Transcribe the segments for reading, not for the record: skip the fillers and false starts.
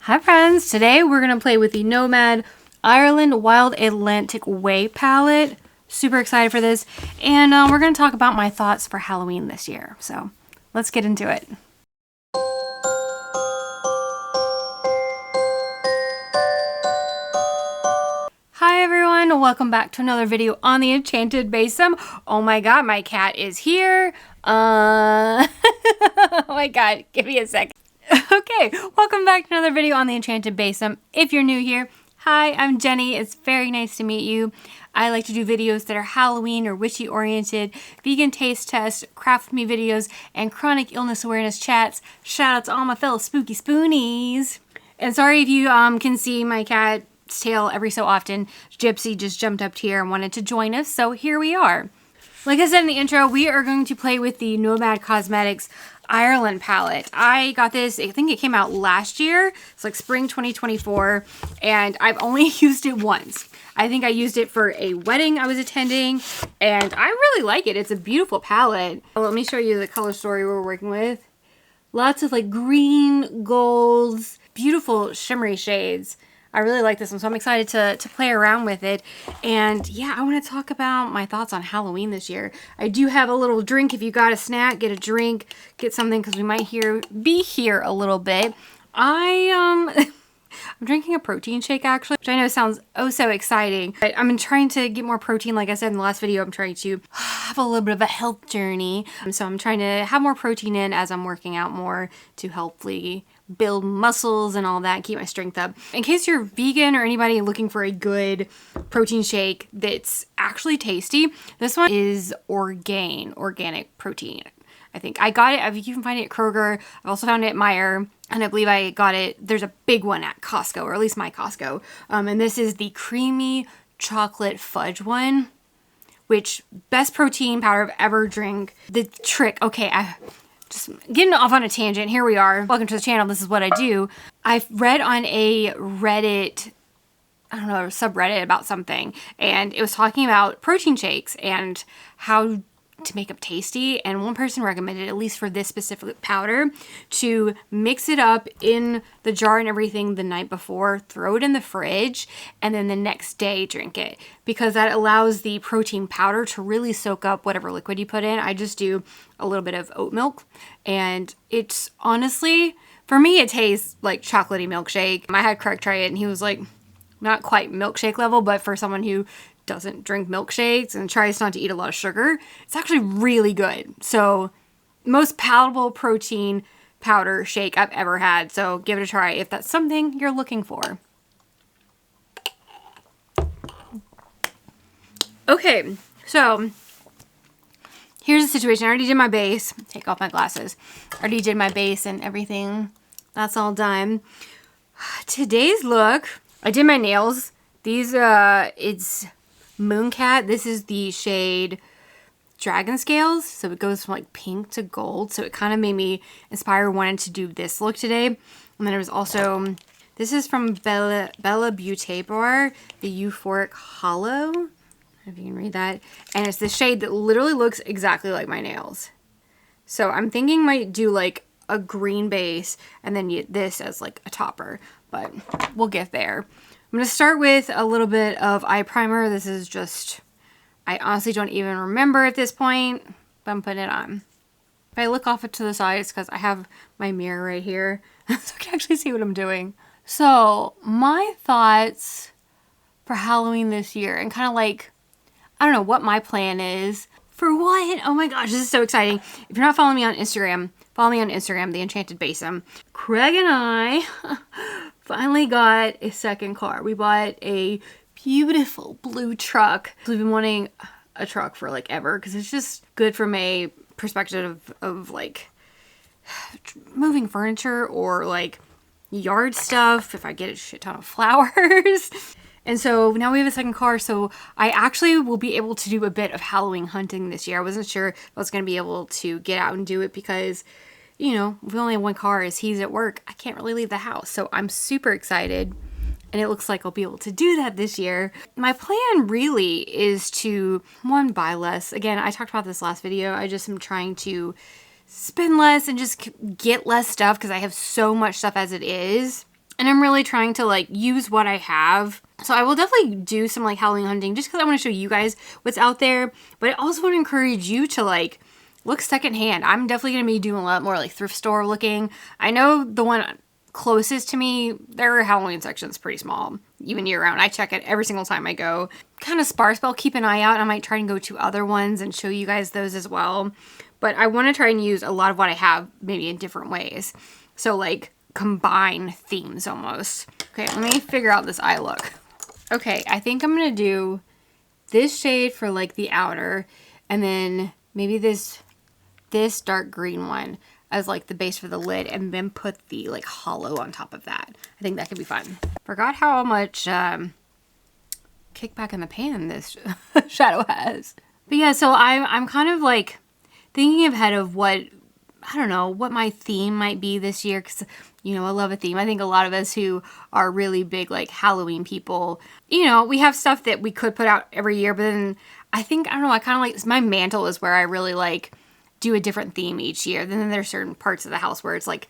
Hi friends, today we're going to play with the Nomad Ireland Wild Atlantic Way palette. Super excited for this, and we're going to talk about my thoughts for Halloween this year. So let's get into it. Hi everyone, welcome back to another video on the Enchanted Basin. Oh my god, my cat is here. Oh my god, give me a second. Okay, welcome back to another video on the Enchanted Basin. If you're new here, hi, I'm Jenny. It's very nice to meet you. I like to do videos that are Halloween or witchy oriented, vegan taste tests, craft with me videos, and chronic illness awareness chats. Shout out to all my fellow spooky spoonies. And sorry if you can see my cat's tail every so often. Gypsy just jumped up here and wanted to join us, so here we are. Like I said in the intro, we are going to play with the Nomad Cosmetics Ireland palette. I got this, I think it came out last year. It's like spring 2024, and I've only used it once. I think I used it for a wedding I was attending, and I really like it. It's a beautiful palette. Let me show you the color story we're working with. Lots of like green, golds, beautiful shimmery shades. I really like this one, so I'm excited to play around with it. And yeah, I want to talk about my thoughts on Halloween this year. I do have a little drink. If you got a snack, get a drink, get something, because we might be here a little bit. I'm drinking a protein shake actually, which I know sounds oh so exciting. But I'm trying to get more protein. Like I said in the last video, I'm trying to have a little bit of a health journey. So I'm trying to have more protein in as I'm working out more to hopefully build muscles and all that, keep my strength up. In case you're vegan or anybody looking for a good protein shake that's actually tasty, this one is organic protein. I think I got it, you can find it at Kroger. I've also found it at Meijer, and I believe I got it, there's a big one at Costco, or at least my Costco. And this is the creamy chocolate fudge one, which best protein powder I've ever drank. The trick, okay, just getting off on a tangent, here we are. Welcome to the channel, this is what I do. I've read on a Reddit, I don't know, a subreddit about something, and it was talking about protein shakes and how to make them tasty, and one person recommended, at least for this specific powder, to mix it up in the jar and everything the night before, throw it in the fridge, and then the next day drink it, because that allows the protein powder to really soak up whatever liquid you put in. I just do a little bit of oat milk, and it's honestly, for me, it tastes like chocolatey milkshake. I had Craig try it, and he was like, not quite milkshake level, but for someone who doesn't drink milkshakes and tries not to eat a lot of sugar, it's actually really good. So most palatable protein powder shake I've ever had. So give it a try if that's something you're looking for. Okay, so here's the situation. I already did my base. Take off my glasses. I already did my base and everything. That's all done. Today's look, I did my nails. These, it's Mooncat. This is the shade Dragon Scales, so it goes from like pink to gold, so it kind of made me inspired, wanted to do this look today. And then there was also, this is from Bella Beauty Bar, the Euphoric Hollow, if you can read that, and it's the shade that literally looks exactly like my nails. So I'm thinking might do like a green base and then this as like a topper, but we'll get there. I'm going to start with a little bit of eye primer. This is just, I honestly don't even remember at this point, but I'm putting it on. If I look off to the side, it's because I have my mirror right here, so I can actually see what I'm doing. So, my thoughts for Halloween this year, and kind of like, I don't know what my plan is. For what? Oh my gosh, this is so exciting. If you're not following me on Instagram, follow me on Instagram, The Enchanted Basin. Craig and I finally got a second car. We bought a beautiful blue truck. We've been wanting a truck for like ever, because it's just good from a perspective of like moving furniture or like yard stuff if I get a shit ton of flowers. And so now we have a second car, so I actually will be able to do a bit of Halloween hunting this year. I wasn't sure if I was going to be able to get out and do it because, you know, we only have one car, as he's at work. I can't really leave the house, so I'm super excited, and it looks like I'll be able to do that this year. My plan really is to, one, buy less. Again, I talked about this last video. I just am trying to spend less and just get less stuff because I have so much stuff as it is. And I'm really trying to like use what I have. So I will definitely do some like Halloween hunting just because I want to show you guys what's out there. But I also want to encourage you to like look secondhand. I'm definitely going to be doing a lot more like thrift store looking. I know the one closest to me, their Halloween section's pretty small, even year round. I check it every single time I go. Kind of sparse, but I'll keep an eye out. I might try and go to other ones and show you guys those as well. But I want to try and use a lot of what I have maybe in different ways. So like combine themes almost. Okay, let me figure out this eye look. Okay, I think I'm going to do this shade for like the outer, and then maybe this dark green one as like the base for the lid, and then put the like hollow on top of that. I think that could be fun. Forgot how much kickback in the pan this shadow has. But yeah, so I'm kind of like thinking ahead of what, I don't know, what my theme might be this year, because, you know, I love a theme. I think a lot of us who are really big like Halloween people, you know, we have stuff that we could put out every year, but then I think, I don't know, I kind of like, my mantle is where I really like do a different theme each year. Then there's certain parts of the house where it's like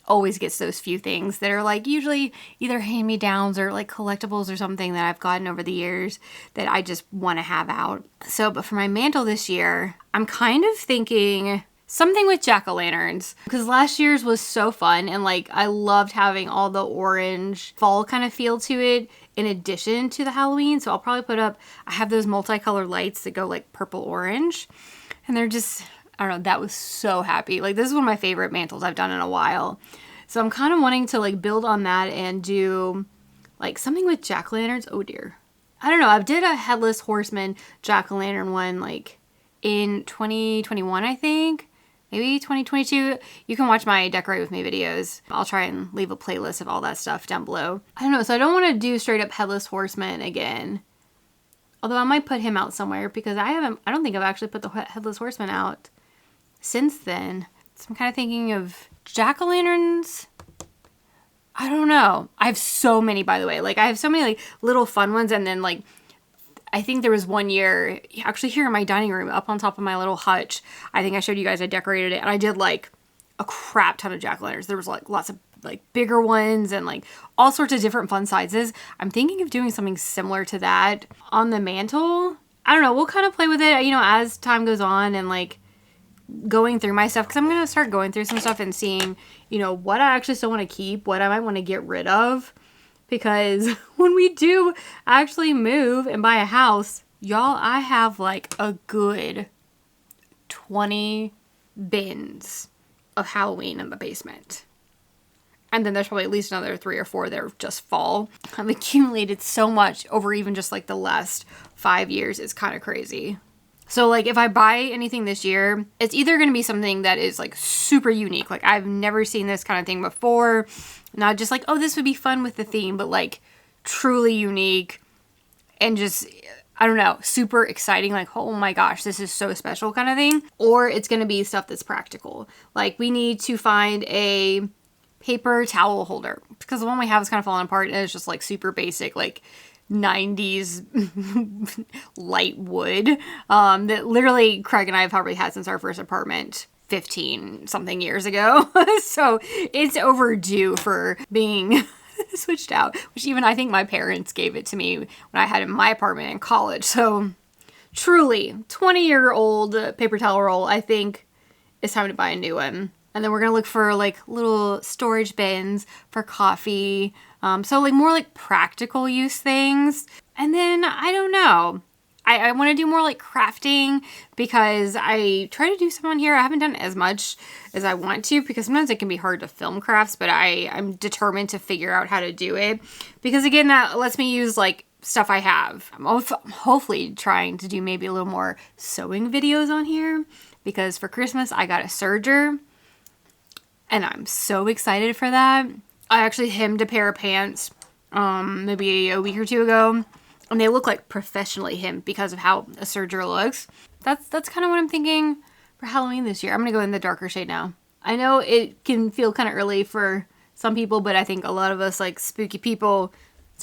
always gets those few things that are like usually either hand-me-downs or like collectibles or something that I've gotten over the years that I just want to have out. So, but for my mantle this year, I'm kind of thinking something with jack-o'-lanterns, because last year's was so fun and like I loved having all the orange fall kind of feel to it in addition to the Halloween. So I'll probably put up, I have those multicolored lights that go like purple orange, and they're just, I don't know, that was so happy. Like this is one of my favorite mantles I've done in a while. So I'm kind of wanting to like build on that and do like something with jack-o'-lanterns. Oh dear. I don't know. I did a headless horseman jack-o'-lantern one like in 2021, I think. Maybe 2022. You can watch my Decorate With Me videos. I'll try and leave a playlist of all that stuff down below. I don't know. So I don't want to do straight up headless horseman again. Although I might put him out somewhere because I don't think I've actually put the headless horseman out since then. So I'm kind of thinking of jack-o'-lanterns. I don't know. I have so many, by the way. Like I have so many like little fun ones, and then like I think there was one year actually here in my dining room up on top of my little hutch. I think I showed you guys I decorated it, and I did like a crap ton of jack-o'-lanterns. There was like lots of like bigger ones and like all sorts of different fun sizes. I'm thinking of doing something similar to that on the mantle. I don't know. We'll kind of play with it, you know, as time goes on and like going through my stuff, because I'm going to start going through some stuff and seeing, you know, what I actually still want to keep, what I might want to get rid of. Because when we do actually move and buy a house, y'all, I have like a good 20 bins of Halloween in the basement. And then there's probably at least another 3 or 4 that are just fall. I've accumulated so much over even just like the last 5 years. It's kind of crazy. So like if I buy anything this year, it's either going to be something that is like super unique. Like I've never seen this kind of thing before. Not just like, oh, this would be fun with the theme, but like truly unique and just, I don't know, super exciting. Like, oh my gosh, this is so special kind of thing. Or it's going to be stuff that's practical. Like we need to find a paper towel holder because the one we have is kind of falling apart and it's just like super basic, like 90s light wood that literally Craig and I have probably had since our first apartment 15 something years ago. So it's overdue for being switched out, which even I think my parents gave it to me when I had it in my apartment in college. So truly 20-year-old paper towel roll, I think it's time to buy a new one. And then we're going to look for like little storage bins for coffee. So like more like practical use things. And then I don't know. I want to do more like crafting because I try to do some on here. I haven't done as much as I want to because sometimes it can be hard to film crafts, but I'm determined to figure out how to do it because again, that lets me use like stuff I have. I'm hopefully trying to do maybe a little more sewing videos on here because for Christmas I got a serger and I'm so excited for that. I actually hemmed a pair of pants maybe a week or 2 ago. And they look like professionally hemmed because of how a serger looks. That's kind of what I'm thinking for Halloween this year. I'm going to go in the darker shade now. I know it can feel kind of early for some people, but I think a lot of us like spooky people,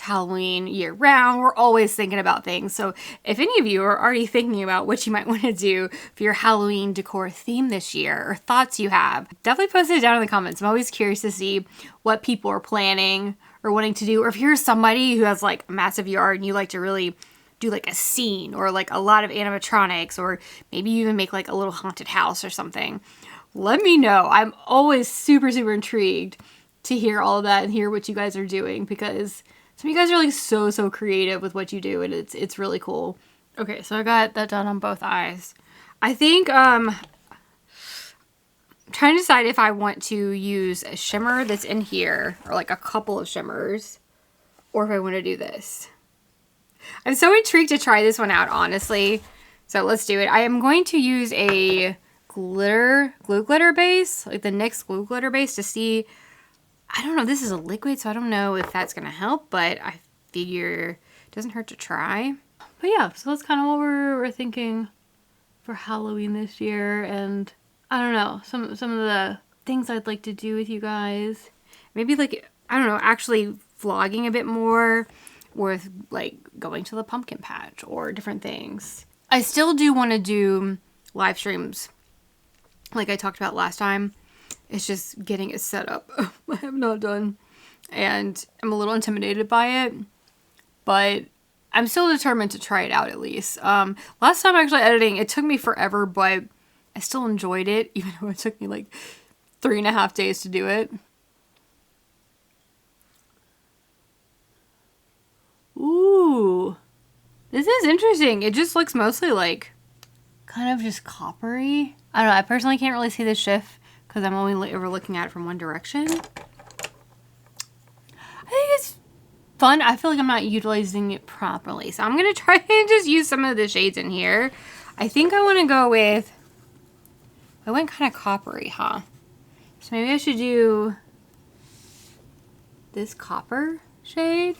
It's Halloween year round. We're always thinking about things. So if any of you are already thinking about what you might want to do for your Halloween decor theme this year or thoughts you have, definitely post it down in the comments. I'm always curious to see what people are planning or wanting to do. Or if you're somebody who has like a massive yard and you like to really do like a scene or like a lot of animatronics, or maybe you even make like a little haunted house or something, let me know. I'm always super, super intrigued to hear all of that and hear what you guys are doing, because some of you guys are like so creative with what you do, and it's really cool. Okay, so I got that done on both eyes. I think I'm trying to decide if I want to use a shimmer that's in here, or like a couple of shimmers, or if I want to do this. I'm so intrigued to try this one out, honestly. So let's do it. I am going to use a glue glitter base, like the NYX glue glitter base, to see. I don't know, this is a liquid, so I don't know if that's going to help, but I figure it doesn't hurt to try. But yeah, so that's kind of what we're thinking for Halloween this year, and I don't know, some of the things I'd like to do with you guys. Maybe like, I don't know, actually vlogging a bit more with like going to the pumpkin patch or different things. I still do want to do live streams like I talked about last time. It's just getting it set up. I have not done. And I'm a little intimidated by it. But I'm still determined to try it out at least. Last time actually editing, it took me forever, but I still enjoyed it. Even though it took me like 3.5 days to do it. Ooh. This is interesting. It just looks mostly like kind of just coppery. I don't know. I personally can't really see the shift because I'm only ever looking at it from one direction. I think it's fun. I feel like I'm not utilizing it properly. So I'm going to try and just use some of the shades in here. I think I want to go with, I went kind of coppery, huh? So maybe I should do this copper shade.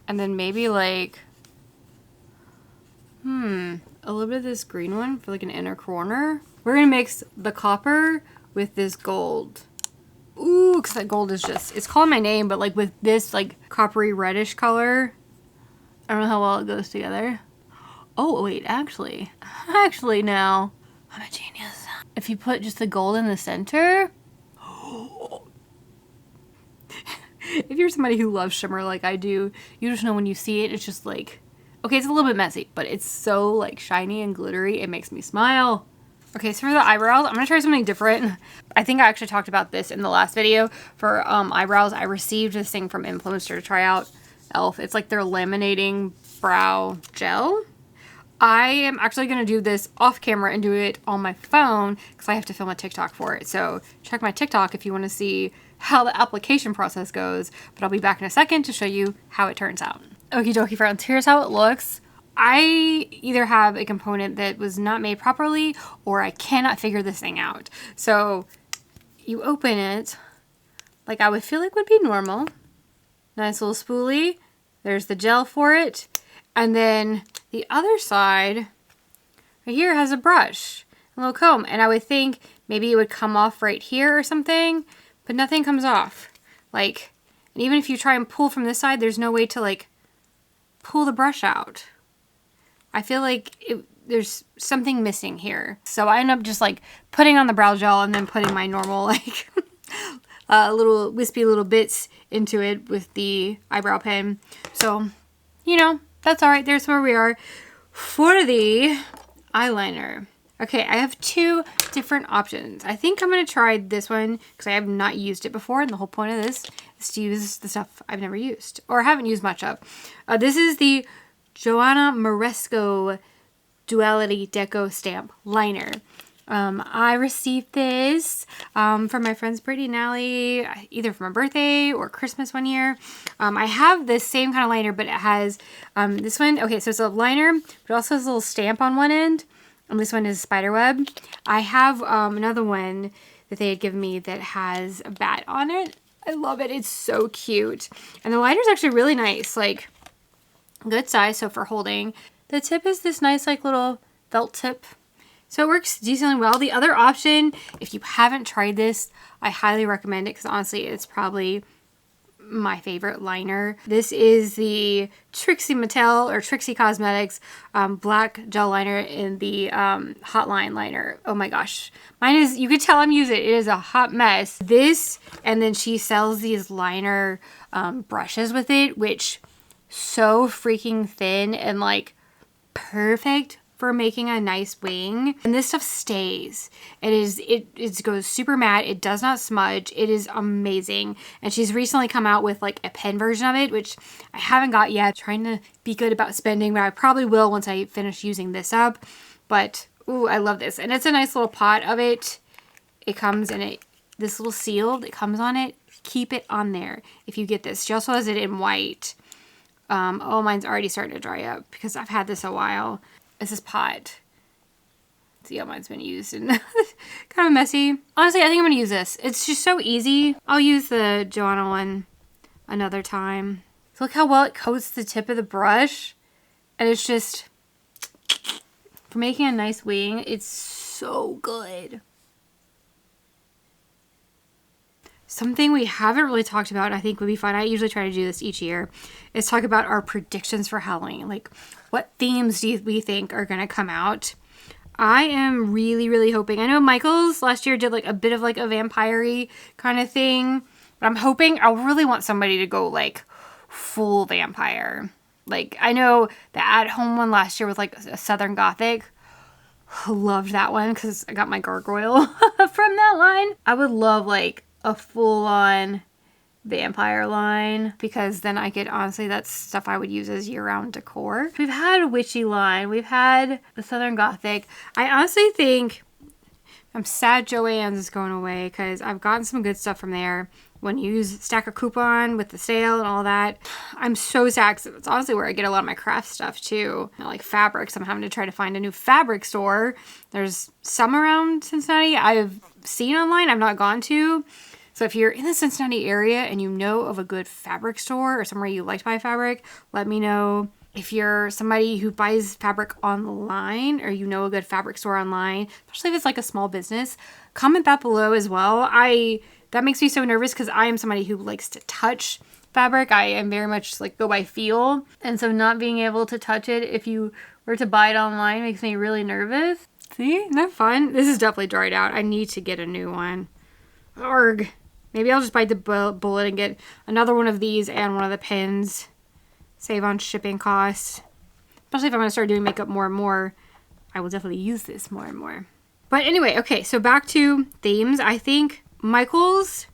And then maybe like, a little bit of this green one for like an inner corner. We're going to mix the copper with this gold. Ooh, because that gold is just, it's calling my name, but like with this like coppery reddish color, I don't know how well it goes together. Oh, wait, actually now, I'm a genius. If you put just the gold in the center, if you're somebody who loves shimmer like I do, you just know when you see it, it's just like, okay, it's a little bit messy, but it's so like shiny and glittery, it makes me smile. Okay, so for the eyebrows, I'm gonna try something different. I think I actually talked about this in the last video. For eyebrows, I received this thing from Influencer to try out, e.l.f. It's like their laminating brow gel. I am actually gonna do this off camera and do it on my phone because I have to film a TikTok for it. So check my TikTok if you wanna see how the application process goes, but I'll be back in a second to show you how it turns out. Okie dokie friends, here's how it looks. I either have a component that was not made properly or I cannot figure this thing out. So you open it like I would feel like would be normal. Nice little spoolie. There's the gel for it. And then the other side right here has a brush, a little comb. And I would think maybe it would come off right here or something, but nothing comes off. Like, and even if you try and pull from this side, there's no way to like pull the brush out. I feel like there's something missing here. So I end up just like putting on the brow gel and then putting my normal like little wispy little bits into it with the eyebrow pen. So, you know, that's all right. There's where we are for the eyeliner. Okay, I have two different options. I think I'm going to try this one because I have not used it before, and the whole point of this is to use the stuff I've never used or haven't used much of. This is the Joanna Moresco Duality Deco Stamp Liner. I received this from my friends Brittany and Allie, either for my birthday or Christmas one year. I have this same kind of liner, but it has this one. Okay, so it's a liner, but it also has a little stamp on one end. And this one is spiderweb. I have another one that they had given me that has a bat on it. I love it. It's so cute. And the liner's actually really nice. Like, good size, so for holding. The tip is this nice like little felt tip. So it works decently well. The other option, if you haven't tried this, I highly recommend it because honestly, it's probably my favorite liner. This is the Trixie Mattel or Trixie Cosmetics black gel liner in the Hotline liner. Oh my gosh. Mine is, you could tell I'm using it. It is a hot mess. This, and then she sells these liner brushes with it, which so freaking thin and like perfect for making a nice wing. And this stuff stays. It goes super matte. It does not smudge. It is amazing. And she's recently come out with like a pen version of it, which I haven't got yet. Trying to be good about spending, but I probably will once I finish using this up. But ooh, I love this. And it's a nice little pot of it. It comes in this little seal that comes on it. Keep it on there if you get this. She also has it in white. Oh, mine's already starting to dry up because I've had this a while. This is pot. See how mine's been used and kind of messy. Honestly, I think I'm going to use this. It's just so easy. I'll use the Joanna one another time. So look how well it coats the tip of the brush. And it's just, for making a nice wing, it's so good. Something we haven't really talked about, I think would be fun. I usually try to do this each year, is talk about our predictions for Halloween. Like, what themes do we think are going to come out? I am really, really hoping. I know Michael's last year did like a bit of like a vampire-y kind of thing. But I'm hoping, I really want somebody to go like full vampire. Like, I know the at-home one last year was like a Southern Gothic. Loved that one because I got my gargoyle from that line. I would love like a full-on vampire line because then I could, honestly, that's stuff I would use as year-round decor. We've had a witchy line. We've had the Southern Gothic. I honestly think I'm sad Joann's is going away because I've gotten some good stuff from there. When you use stack a coupon with the sale and all that, I'm so sad because it's honestly where I get a lot of my craft stuff too. Like fabrics, I'm having to try to find a new fabric store. There's some around Cincinnati I've seen online, I've not gone to. So if you're in the Cincinnati area and you know of a good fabric store or somewhere you like to buy fabric, let me know. If you're somebody who buys fabric online or you know a good fabric store online, especially if it's like a small business, comment that below as well. That makes me so nervous because I am somebody who likes to touch fabric. I am very much like go by feel. And so not being able to touch it if you were to buy it online makes me really nervous. See, isn't that fun? This is definitely dried out. I need to get a new one. Arg. Maybe I'll just bite the bullet and get another one of these and one of the pins. Save on shipping costs. Especially if I'm going to start doing makeup more and more. I will definitely use this more and more. But anyway, okay, so back to themes. I think Michael's,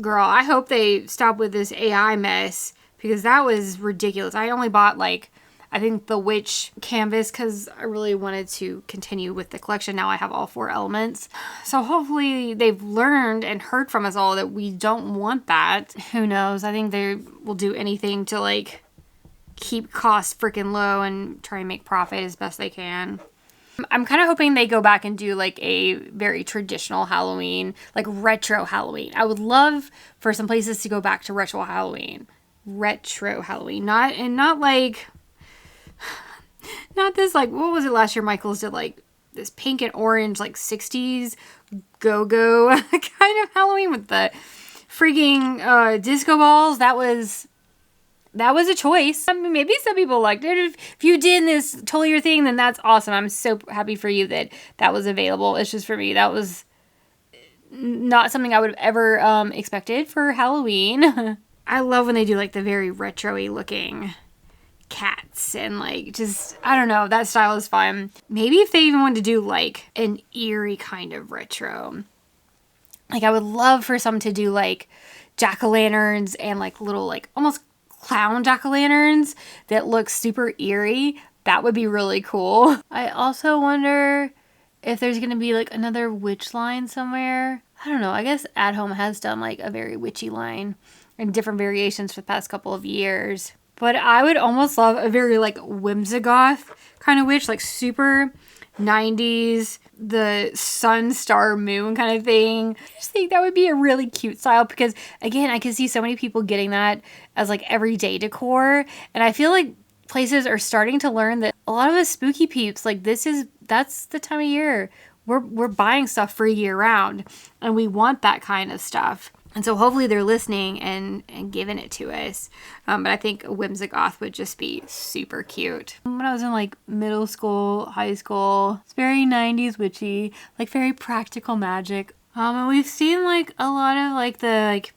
girl, I hope they stop with this AI mess because that was ridiculous. I only bought like, I think the witch canvas because I really wanted to continue with the collection. Now I have all 4 elements. So hopefully they've learned and heard from us all that we don't want that. Who knows? I think they will do anything to like keep costs freaking low and try and make profit as best they can. I'm kind of hoping they go back and do like a very traditional Halloween, like retro Halloween. I would love for some places to go back to retro Halloween. Retro Halloween. Not like... Not this, like, what was it last year? Michael's did, like, this pink and orange, like, 60s go-go kind of Halloween with the freaking disco balls. That was a choice. I mean, maybe some people liked it. If you did this totally your thing, then that's awesome. I'm so happy for you that that was available. It's just for me, that was not something I would have ever expected for Halloween. I love when they do, like, the very retro-y looking cats and like just I don't know, that style is fun. Maybe if they even wanted to do like an eerie kind of retro, like I would love for some to do like jack-o'-lanterns and like little like almost clown jack-o'-lanterns that look super eerie. That would be really cool. I also wonder if there's gonna be like another witch line somewhere. I don't know, I guess At Home has done like a very witchy line in different variations for the past couple of years. But I would almost love a very, like, whimsigoth kind of witch, like super 90s, the sun, star, moon kind of thing. I just think that would be a really cute style because, again, I can see so many people getting that as, like, everyday decor. And I feel like places are starting to learn that a lot of us spooky peeps, like, that's the time of year. We're buying stuff for year round, and we want that kind of stuff. And so hopefully they're listening and giving it to us. But I think a Whimsigoth would just be super cute. When I was in like middle school, high school, it's very 90s witchy, like very practical magic. And we've seen like a lot of like the like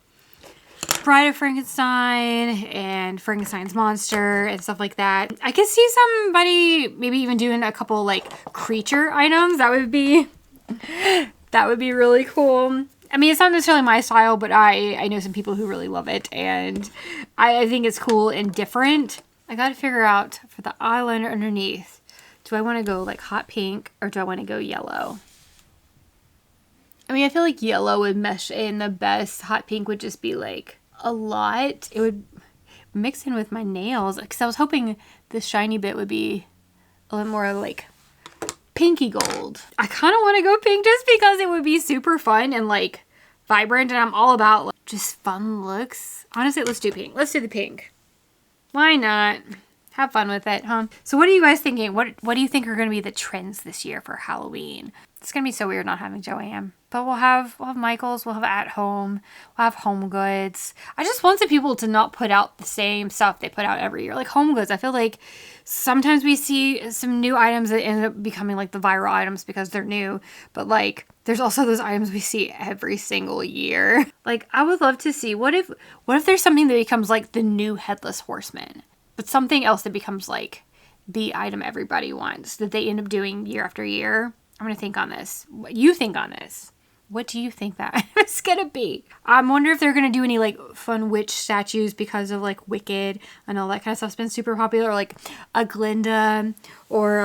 Bride of Frankenstein and Frankenstein's monster and stuff like that. I could see somebody maybe even doing a couple like creature items. That would be really cool. I mean, it's not necessarily my style, but I know some people who really love it, and I think it's cool and different. I gotta figure out for the eyeliner underneath, do I want to go like hot pink or do I want to go yellow? I mean, I feel like yellow would mesh in the best. Hot pink would just be like a lot. It would mix in with my nails because I was hoping this shiny bit would be a little more like pinky gold. I kind of want to go pink just because it would be super fun and like vibrant, and I'm all about like, just fun looks. Honestly, let's do pink. Let's do the pink. Why not? Have fun with it, huh? So what are you guys thinking? What do you think are going to be the trends this year for Halloween? It's going to be so weird not having Joanne. But we'll have Michael's, we'll have At Home, we'll have Home Goods. I just want the people to not put out the same stuff they put out every year. Like Home Goods, I feel like sometimes we see some new items that end up becoming like the viral items because they're new. But like there's also those items we see every single year. Like I would love to see, what if there's something that becomes like the new Headless Horseman? But something else that becomes like the item everybody wants that they end up doing year after year. I'm going to think on this. What you think on this? What do you think that it's going to be? I wonder if they're going to do any like fun witch statues because of like Wicked and all that kind of stuff's been super popular. Or like a Glinda or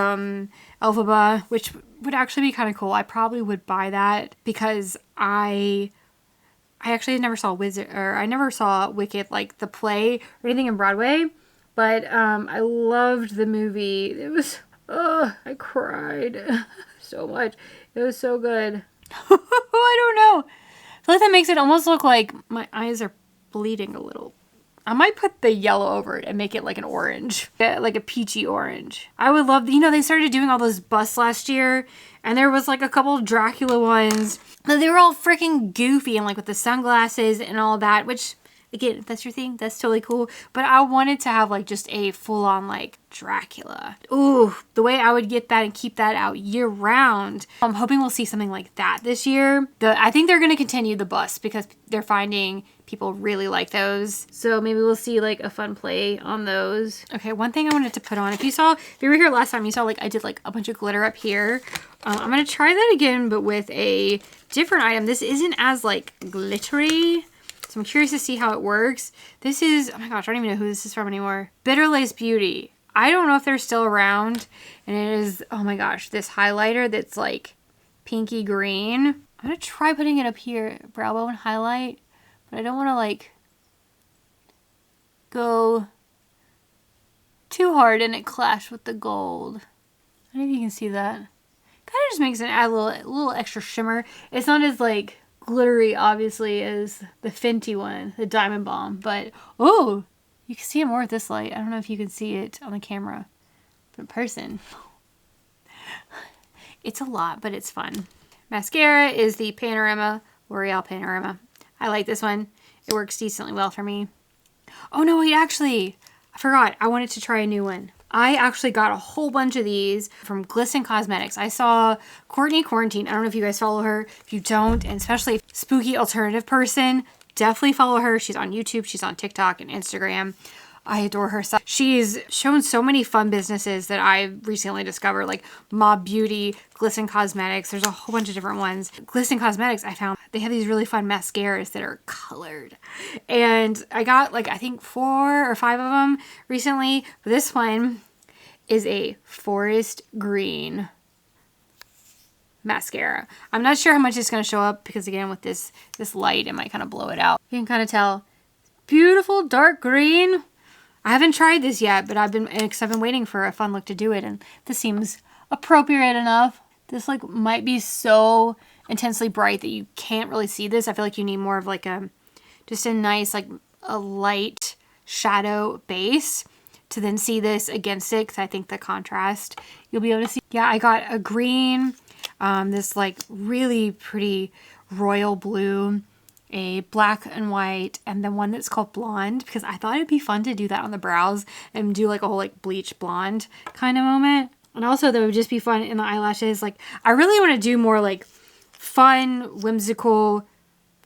Elphaba, which would actually be kind of cool. I probably would buy that because I actually never saw I never saw Wicked, like the play or anything in Broadway. But I loved the movie. It was, I cried so much. It was so good. I don't know. I feel like that makes it almost look like my eyes are bleeding a little. I might put the yellow over it and make it like an orange. Yeah, like a peachy orange. I would love, they started doing all those busts last year. And there was like a couple of Dracula ones. They were all freaking goofy and like with the sunglasses and all that, which... Again, if that's your thing, that's totally cool. But I wanted to have like just a full-on like Dracula. Ooh, the way I would get that and keep that out year round. I'm hoping we'll see something like that this year. I think they're going to continue the bust because they're finding people really like those. So maybe we'll see like a fun play on those. Okay, one thing I wanted to put on. If you were here last time, you saw like I did like a bunch of glitter up here. I'm going to try that again, but with a different item. This isn't as like glittery. So I'm curious to see how it works. This is, oh my gosh, I don't even know who this is from anymore. Bitter Lace Beauty. I don't know if they're still around. And it is, oh my gosh, this highlighter that's like pinky green. I'm going to try putting it up here, brow bone highlight. But I don't want to like go too hard and it clash with the gold. I don't know if you can see that. Kind of just makes it add a little extra shimmer. It's not as like glittery, obviously, as the Fenty one, the Diamond Bomb. But, oh, you can see it more with this light. I don't know if you can see it on the camera. But in person, it's a lot, but it's fun. Mascara is the Panorama, L'Oreal Panorama. I like this one. It works decently well for me. Oh, no, wait, actually, I forgot. I wanted to try a new one. I actually got a whole bunch of these from Glisten Cosmetics. I saw Courtney Quarantine. I don't know if you guys follow her. If you don't, and especially spooky alternative person, definitely follow her. She's on YouTube. She's on TikTok and Instagram. I adore her stuff. She's shown so many fun businesses that I recently discovered, like Mob Beauty, Glisten Cosmetics. There's a whole bunch of different ones. Glisten Cosmetics, I found they have these really fun mascaras that are colored. And I got like, I think 4 or 5 of them recently. This one is a forest green mascara. I'm not sure how much it's going to show up because again, with this light, it might kind of blow it out. You can kind of tell. Beautiful dark green. I haven't tried this yet, but I've been waiting for a fun look to do it, and this seems appropriate enough. This like might be so intensely bright that you can't really see this. I feel like you need more of like just a nice like a light shadow base to then see this against it, because I think the contrast you'll be able to see. Yeah, I got a green, this like really pretty royal blue, a black and white, and then one that's called blonde, because I thought it'd be fun to do that on the brows and do like a whole like bleach blonde kind of moment. And also that would just be fun in the eyelashes. Like I really want to do more like fun, whimsical,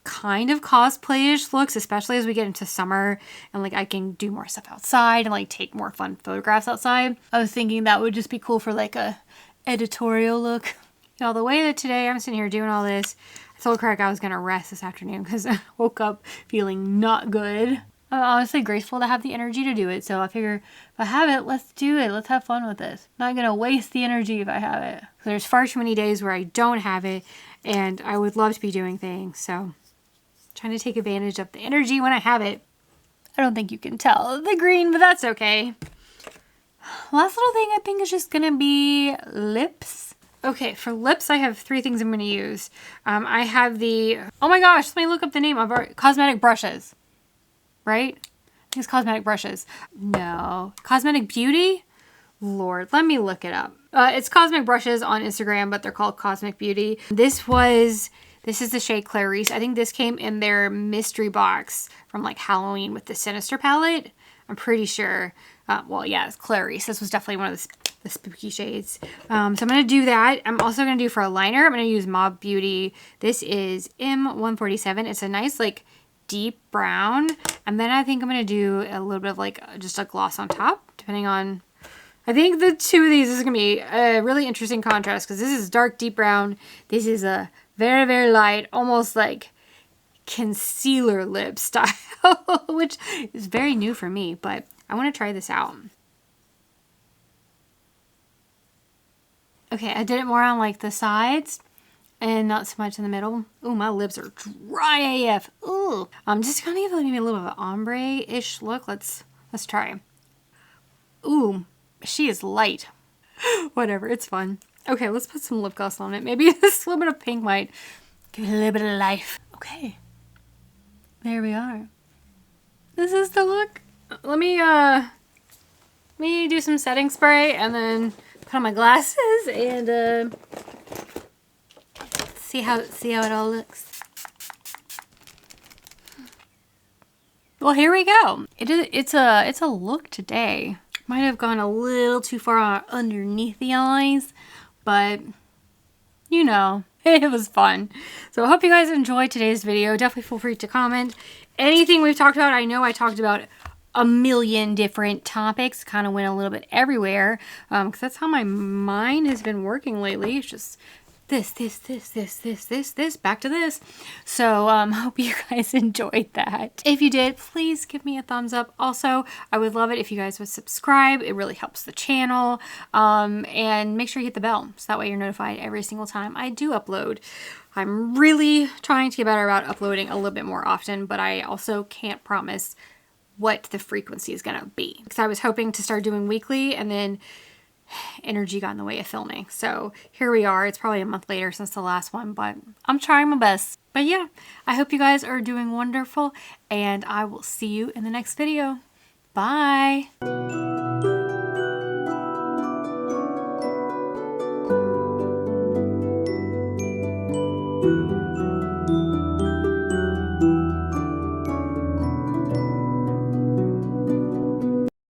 kind of cosplay-ish looks, especially as we get into summer and like I can do more stuff outside and like take more fun photographs outside. I was thinking that would just be cool for like a editorial look. You know, the way that today I'm sitting here doing all this, I told Craig I was gonna rest this afternoon because I woke up feeling not good. I'm honestly grateful to have the energy to do it, so I figure if I have it, let's do it. Let's have fun with this. I'm not gonna waste the energy if I have it. There's far too many days where I don't have it, and I would love to be doing things, so trying to take advantage of the energy when I have it. I don't think you can tell the green, but that's okay. Last little thing I think is just gonna be lips. Okay, for lips, I have 3 things I'm going to use. I have the, oh my gosh, let me look up the name of our cosmetic brushes. Right? I think it's cosmetic brushes. No. Cosmetic Beauty? Lord, let me look it up. It's cosmetic brushes on Instagram, but they're called Cosmic Beauty. This is the shade Clarice. I think this came in their mystery box from like Halloween with the Sinister palette. I'm pretty sure. Well, yeah, it's Clarice. This was definitely one of the spooky shades. So I'm going to do that. I'm also going to do for a liner, I'm going to use Mob Beauty. This is M147. It's a nice like deep brown. And then I think I'm going to do a little bit of like just a gloss on top, depending on, I think the 2 of these is going to be a really interesting contrast because this is dark deep brown. This is a very, very light, almost like concealer lip style, which is very new for me, but I want to try this out. Okay, I did it more on like the sides and not so much in the middle. Ooh, my lips are dry AF. Ooh. I'm just gonna give maybe a little bit of an ombre-ish look. Let's try. Ooh, she is light. Whatever, it's fun. Okay, let's put some lip gloss on it. Maybe this little bit of pink might give it a little bit of life. Okay. There we are. This is the look. Let me do some setting spray and then put on my glasses and see how it all looks. Well, here we go. It's a look today. Might have gone a little too far underneath the eyes, but you know, it was fun. So I hope you guys enjoyed today's video. Definitely feel free to comment anything we've talked about. I know I talked about a million different topics, kind of went a little bit everywhere, because that's how my mind has been working lately. It's just this, back to this. So hope you guys enjoyed that. If you did, please give me a thumbs up. Also, I would love it if you guys would subscribe. It really helps the channel. And make sure you hit the bell so that way you're notified every single time I do upload. I'm really trying to get better about uploading a little bit more often, but I also can't promise what the frequency is gonna be, because I was hoping to start doing weekly and then energy got in the way of filming. So here we are. It's probably a month later since the last one, but I'm trying my best. But yeah, I hope you guys are doing wonderful and I will see you in the next video. Bye.